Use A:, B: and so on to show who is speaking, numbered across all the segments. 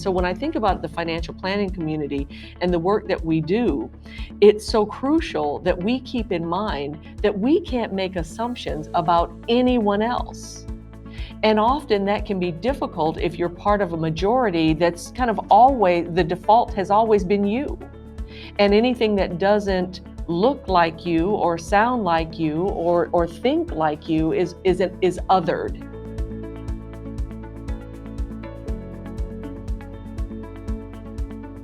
A: So when I think about the financial planning community and the work that we do, it's so crucial that we keep in mind that we can't make assumptions about anyone else. And often that can be difficult if you're part of a majority that's kind of always, the default has always been you. And anything that doesn't look like you or sound like you or think like you is othered.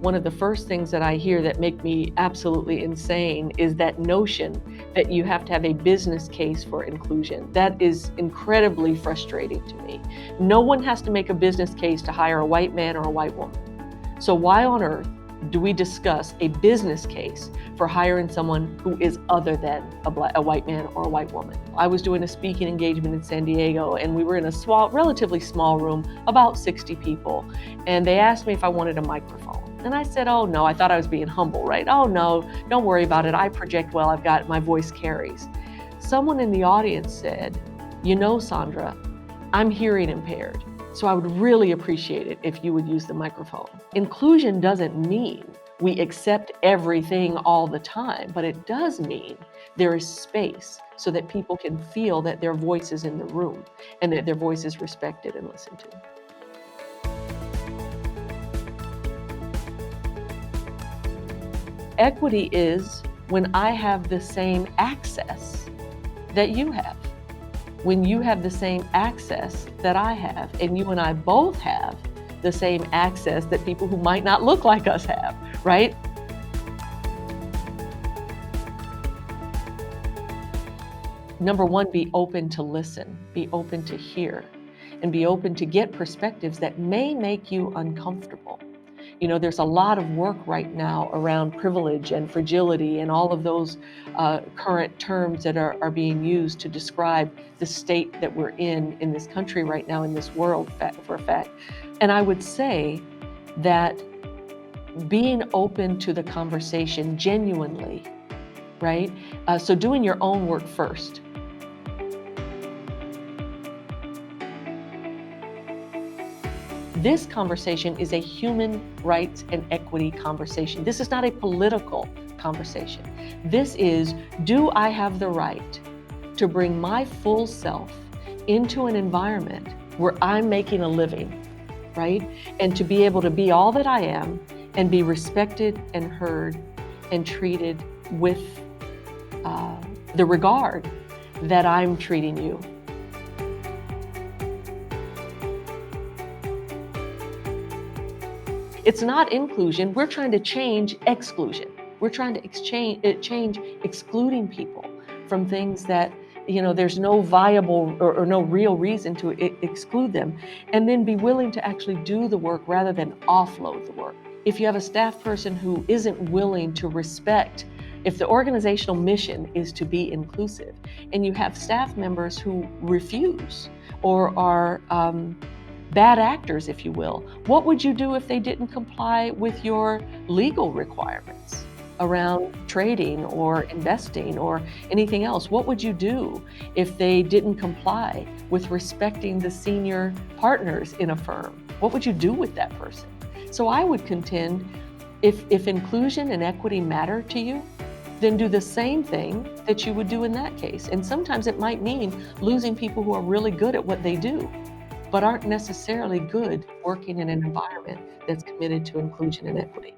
A: One of the first things that I hear that make me absolutely insane is that notion that you have to have a business case for inclusion. That is incredibly frustrating to me. No one has to make a business case to hire a white man or a white woman. So why on earth do we discuss a business case for hiring someone who is other than a white man or a white woman? I was doing a speaking engagement in San Diego, and we were in a relatively small room, about 60 people, and they asked me if I wanted a microphone. And I said, oh no, I thought I was being humble, right? Oh no, don't worry about it. I project well, my voice carries. Someone in the audience said, you know, Saundra, I'm hearing impaired. So I would really appreciate it if you would use the microphone. Inclusion doesn't mean we accept everything all the time, but it does mean there is space so that people can feel that their voice is in the room and that their voice is respected and listened to. Equity is when I have the same access that you have. When you have the same access that I have, and you and I both have the same access that people who might not look like us have, right? Number one, be open to listen, be open to hear, and be open to get perspectives that may make you uncomfortable. You know, there's a lot of work right now around privilege and fragility and all of those current terms that are being used to describe the state that we're in this country right now, in this world, for a fact. And I would say that being open to the conversation genuinely, right? So doing your own work first. This conversation is a human rights and equity conversation. This is not a political conversation. This is, do I have the right to bring my full self into an environment where I'm making a living, right? And to be able to be all that I am and be respected and heard and treated with the regard that I'm treating you. It's not inclusion. We're trying to change exclusion. We're trying to change excluding people from things that, you know, there's no viable or no real reason to exclude them, and then be willing to actually do the work rather than offload the work. If you have a staff person who isn't willing to respect, if the organizational mission is to be inclusive, and you have staff members who refuse or are bad actors, if you will, what would you do if they didn't comply with your legal requirements around trading or investing or anything else? What would you do if they didn't comply with respecting the senior partners in a firm? What would you do with that person? So I would contend, if inclusion and equity matter to you, then do the same thing that you would do in that case. And sometimes it might mean losing people who are really good at what they do, but aren't necessarily good working in an environment that's committed to inclusion and equity.